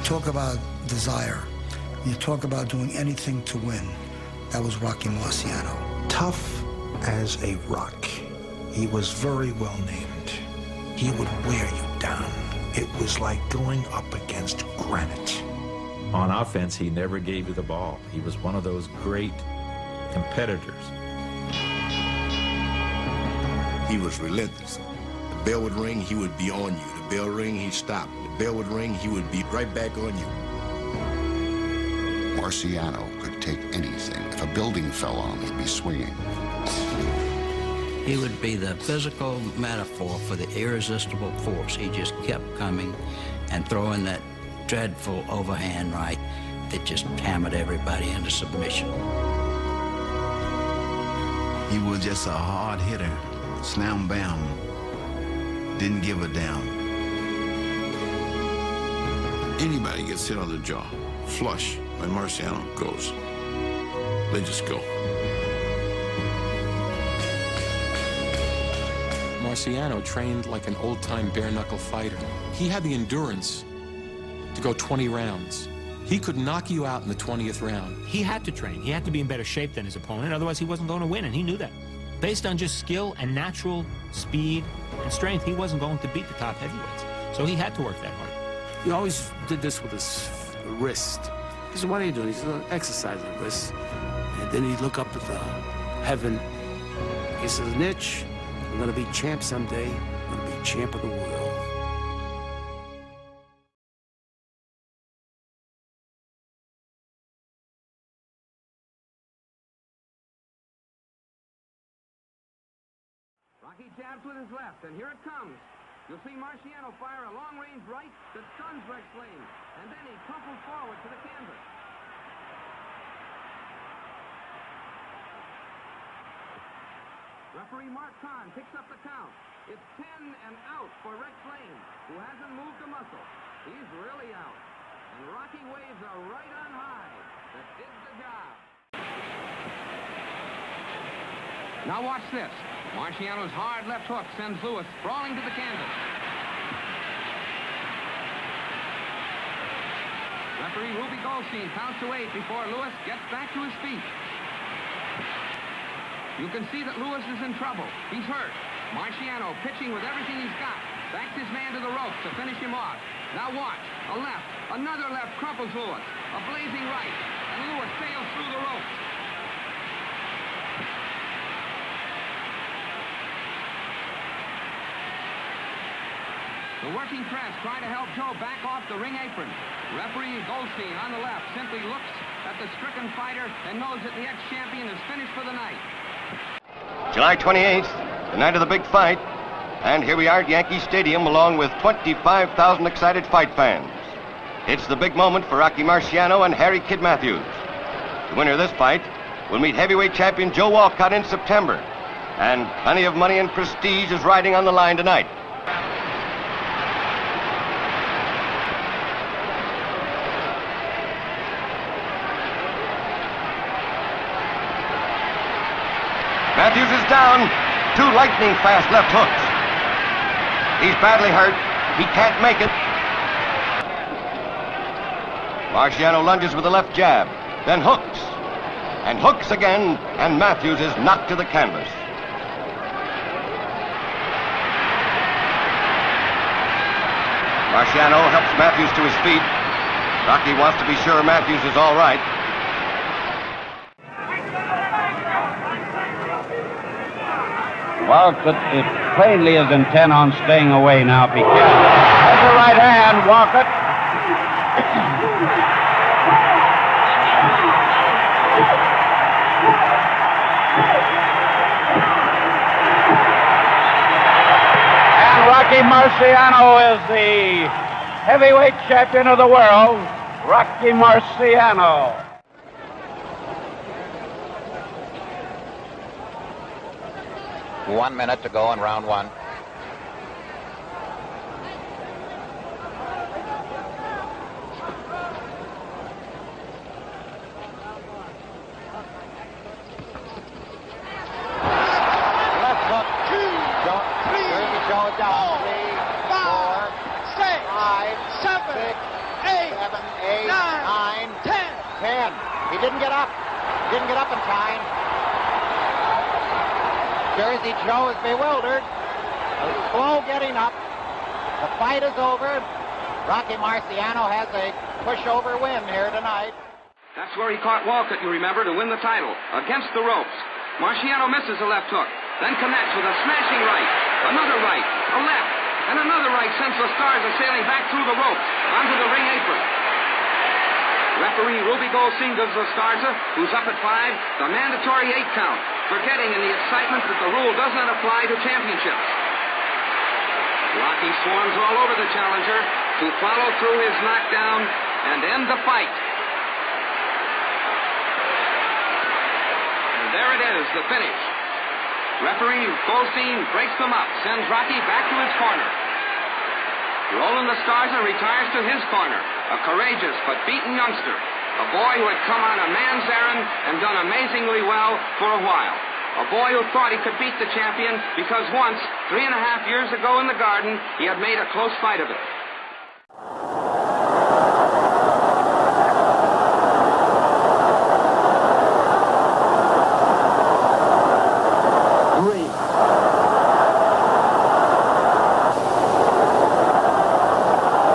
talk about desire, you talk about doing anything to win, that was Rocky Marciano. Tough as a rock. He was very well named. He would wear you down. It was like going up against granite. On offense, he never gave you the ball. He was one of those great competitors. He was relentless. The bell would ring, he would be on you. The bell ring, he'd stop. The bell would ring, he would be right back on you. Marciano could take anything. If a building fell on him, he'd be swinging. He would be the physical metaphor for the irresistible force. He just kept coming and throwing that dreadful overhand right that just hammered everybody into submission. He was just a hard hitter. Slam bam. Didn't give a damn. Anybody gets hit on the jaw, flush, when Marciano goes. They just go. Marciano trained like an old-time bare-knuckle fighter. He had the endurance to go 20 rounds. He could knock you out in the 20th round. He had to train. He had to be in better shape than his opponent, otherwise he wasn't going to win, and he knew that. Based on just skill and natural speed and strength, he wasn't going to beat the top heavyweights. So he had to work that hard. He always did this with his wrist. He said, what are you doing? He said, exercising the wrist. And then he'd look up at the heaven. He says, Nitch, I'm gonna be champ someday. I'm gonna be champ of the world. Rocky jabs with his left, and here it comes. You'll see Marciano fire a long-range right that stuns Rex Lane, and then he crumples forward to the canvas. Referee Mark Kahn picks up the count. It's 10 and out for Rex Lane, who hasn't moved a muscle. He's really out. And Rocky waves a right on high that did the job. Now watch this. Marciano's hard left hook sends Lewis sprawling to the canvas. Referee Ruby Goldstein counts to 8 before Lewis gets back to his feet. You can see that Lewis is in trouble. He's hurt. Marciano, pitching with everything he's got, backs his man to the ropes to finish him off. Now watch. A left. Another left crumples Lewis. A blazing right. And Lewis sails through the ropes. The working press try to help Joe back off the ring apron. Referee Goldstein on the left simply looks at the stricken fighter and knows that the ex-champion is finished for the night. July 28th, the night of the big fight. And here we are at Yankee Stadium along with 25,000 excited fight fans. It's the big moment for Rocky Marciano and Harry Kid Matthews. The winner of this fight will meet heavyweight champion Joe Walcott in September. And plenty of money and prestige is riding on the line tonight. Matthews is down. 2 lightning-fast left hooks. He's badly hurt. He can't make it. Marciano lunges with a left jab, then hooks. And hooks again, and Matthews is knocked to the canvas. Marciano helps Matthews to his feet. Rocky wants to be sure Matthews is all right. Walcott plainly is intent on staying away now if he can. There's the right hand, Walcott. And Rocky Marciano is the heavyweight champion of the world, Rocky Marciano. One minute to go in round one. Left hook. 2, 3, Joe down. 3, 4, 5, 6, 7, 8, 7, 8, 9, 10. He didn't get up. Didn't get up in time. Jersey Joe is bewildered. He's slow getting up. The fight is over. Rocky Marciano has a pushover win here tonight. That's where he caught Walcott, you remember, to win the title. Against the ropes. Marciano misses a left hook, then connects with a smashing right. Another right, a left, and another right sends the Stars sailing back through the ropes onto the ring apron. Referee Ruby Goldstein gives the Starza, who's up at 5, the mandatory 8 count, forgetting in the excitement that the rule does not apply to championships. Rocky swarms all over the challenger to follow through his knockdown and end the fight. And there it is, the finish. Referee Goldstein breaks them up, sends Rocky back to his corner. Roland the Starza retires to his corner, a courageous but beaten youngster, a boy who had come on a man's errand and done amazingly well for a while. A boy who thought he could beat the champion because once, 3.5 years ago in the Garden, he had made a close fight of it.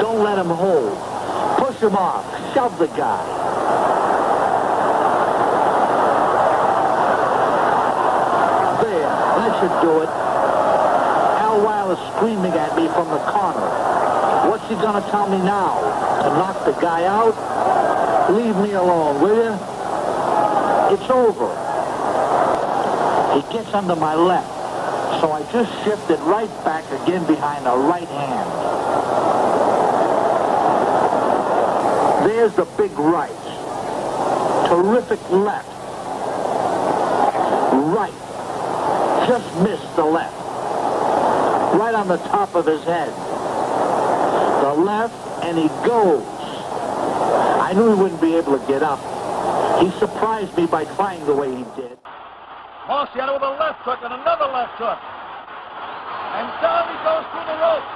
Don't let him hold. Push him off. Shove the guy. That should do it. Al Weil is screaming at me from the corner. What's he gonna tell me now? To knock the guy out? Leave me alone, will you? It's over. He gets under my left, so I just shifted right back again behind the right hand. There's the big right. Terrific left. Right. Just missed the left. Right on the top of his head. The left, and he goes. I knew he wouldn't be able to get up. He surprised me by trying the way he did. Marciano with a left hook and another left hook. And down he goes through the ropes.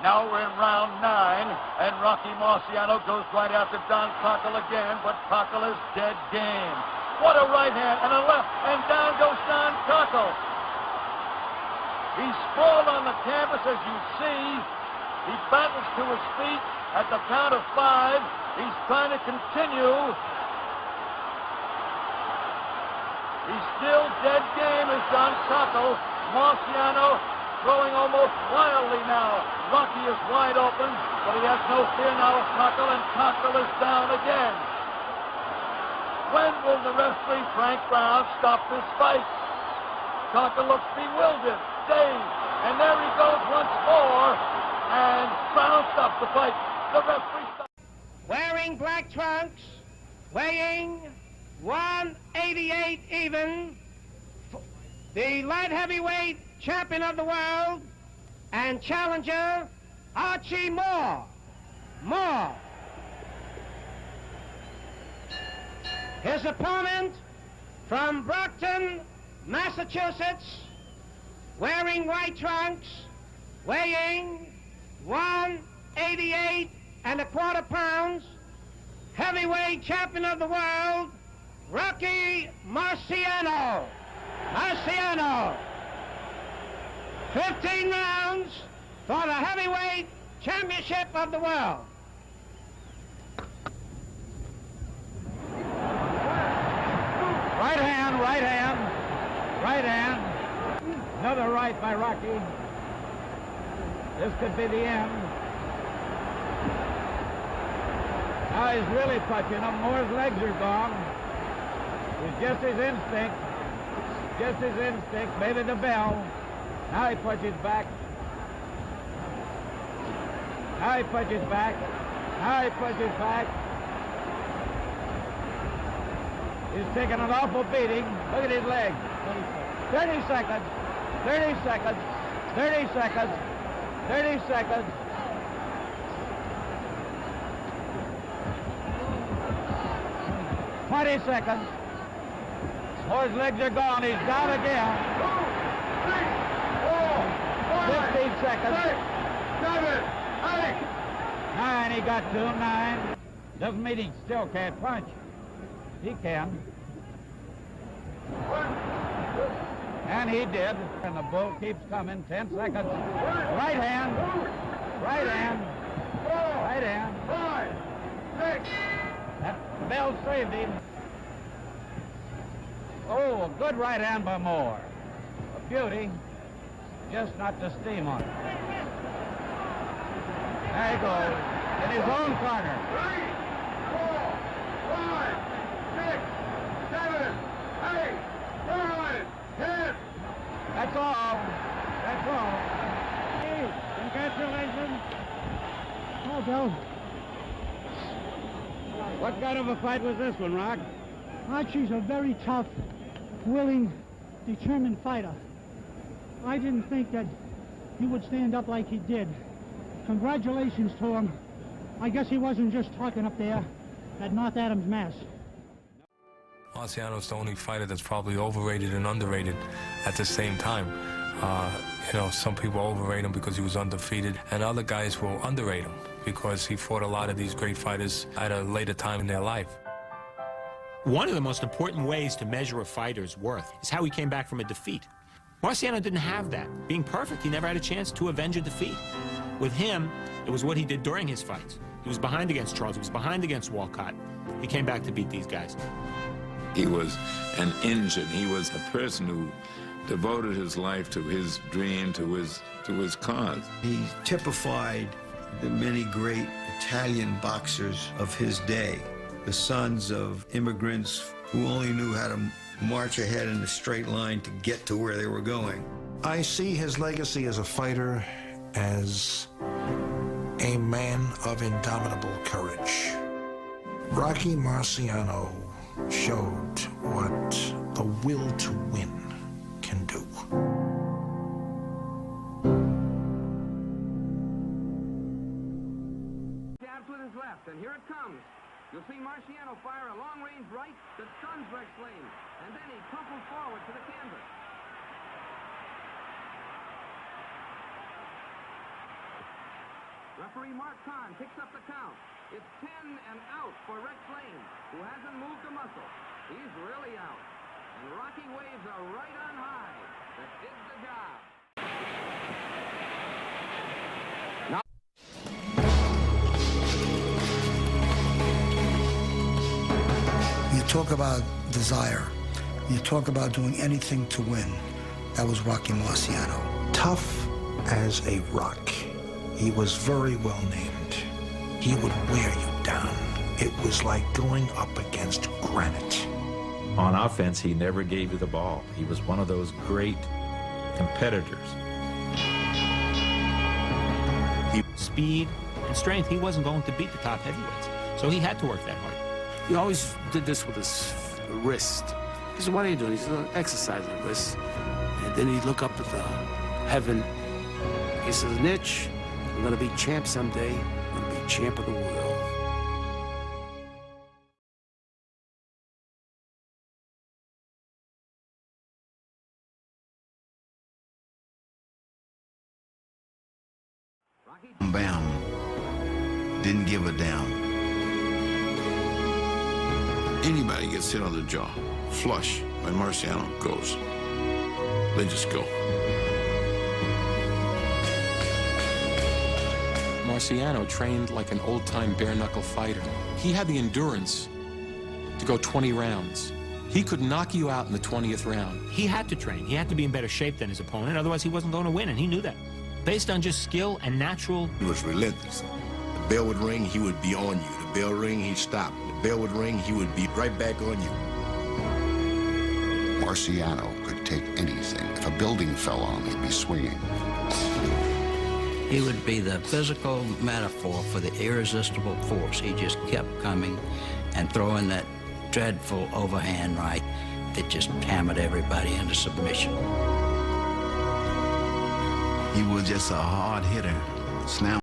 Now we're in round 9, and Rocky Marciano goes right after Don Cockle again, but Cockle is dead game. What a right hand and a left, and down goes Don Cockle. He's sprawled on the canvas, as you see. He battles to his feet at the count of 5. He's trying to continue. He's still dead game as Don Cockle. Marciano throwing almost wildly now. Rocky is wide open, but he has no fear now of Cockle, and Cockle is down again. When will the referee, Frank Brown, stop this fight? Cockle looks bewildered, dazed, and there he goes once more, and Brown stops the fight. The referee stops. Wearing black trunks, weighing 188 even, the light heavyweight champion of the world and challenger, Archie Moore. Moore. His opponent from Brockton, Massachusetts, wearing white trunks, weighing 188 1/4 pounds, heavyweight champion of the world, Rocky Marciano. Marciano. 15 rounds for the heavyweight championship of the world. Right hand, right hand, right hand. Another right by Rocky. This could be the end. Now he's really touching him. Moore's legs are gone. It's just his instinct. Just his instinct. Maybe the bell. Now he punches back. Now he punches back. Now he punches back. He's taking an awful beating. Look at his leg. 30 seconds. 30 seconds. 30 seconds. 30 seconds. Twenty seconds. Moore's legs are gone. He's down again. 15 seconds. 7, 8, 9, he got to him, 9. Doesn't mean he still can't punch. He can. And he did. And the bull keeps coming. 10 seconds. Right hand. Right hand. Right hand. 5, 6. That bell saved him. Oh, a good right hand by Moore. A beauty. Just not the steam on it. There he goes. In his own corner. 3, 4, 5, 6, 7, 8, 9, 10. That's all. That's all. Hey, congratulations. Oh, Bill. What kind of a fight was this one, Rock? Archie's a very tough, willing, determined fighter. I didn't think that he would stand up like he did. Congratulations to him. I guess he wasn't just talking up there at North Adams, Mass. Marciano's the only fighter that's probably overrated and underrated at the same time. You know, some people overrate him because he was undefeated, and other guys will underrate him because he fought a lot of these great fighters at a later time in their life. One of the most important ways to measure a fighter's worth is how he came back from a defeat. Marciano didn't have that. Being perfect, he never had a chance to avenge a defeat. With him, it was what he did during his fights. He was behind against Charles. He was behind against Walcott. He came back to beat these guys. He was an engine. He was a person who devoted his life to his dream, to his cause. He typified the many great Italian boxers of his day, the sons of immigrants who only knew how to march ahead in a straight line to get to where they were going. I see his legacy as a fighter as a man of indomitable courage. Rocky Marciano showed what the will to win can do. Jabs with his left, and here it comes. You'll see Marciano fire a long-range right that stuns Rex Lane, and then he crumples forward to the canvas. Referee Mark Kahn picks up the count. It's 10 and out for Rex Lane, who hasn't moved a muscle. He's really out. And Rocky waves a right on high that did the job. You talk about desire. You talk about doing anything to win. That was Rocky Marciano. Tough as a rock. He was very well named. He would wear you down. It was like going up against granite. On offense, he never gave you the ball. He was one of those great competitors. Speed and strength, he wasn't going to beat the top heavyweights. So he had to work that hard. He always did this with his wrist. He said, what are you doing? He said, exercising the wrist. And then he'd look up at the heaven. He says, Nitch, I'm going to be champ someday. I'm going to be champ of the world. Bam. Didn't give a damn. Anybody gets hit on the jaw, flush, when Marciano goes. They just go. Marciano trained like an old-time bare-knuckle fighter. He had the endurance to go 20 rounds. He could knock you out in the 20th round. He had to train. He had to be in better shape than his opponent, otherwise he wasn't going to win, and he knew that. Based on just skill and natural... He was relentless. The bell would ring, he would be on you. The bell ring, he'd stop. The bell would ring, he would be right back on you. Marciano could take anything. If a building fell on him, he'd be swinging. He would be the physical metaphor for the irresistible force. He just kept coming and throwing that dreadful overhand right that just hammered everybody into submission. He was just a hard hitter. Slam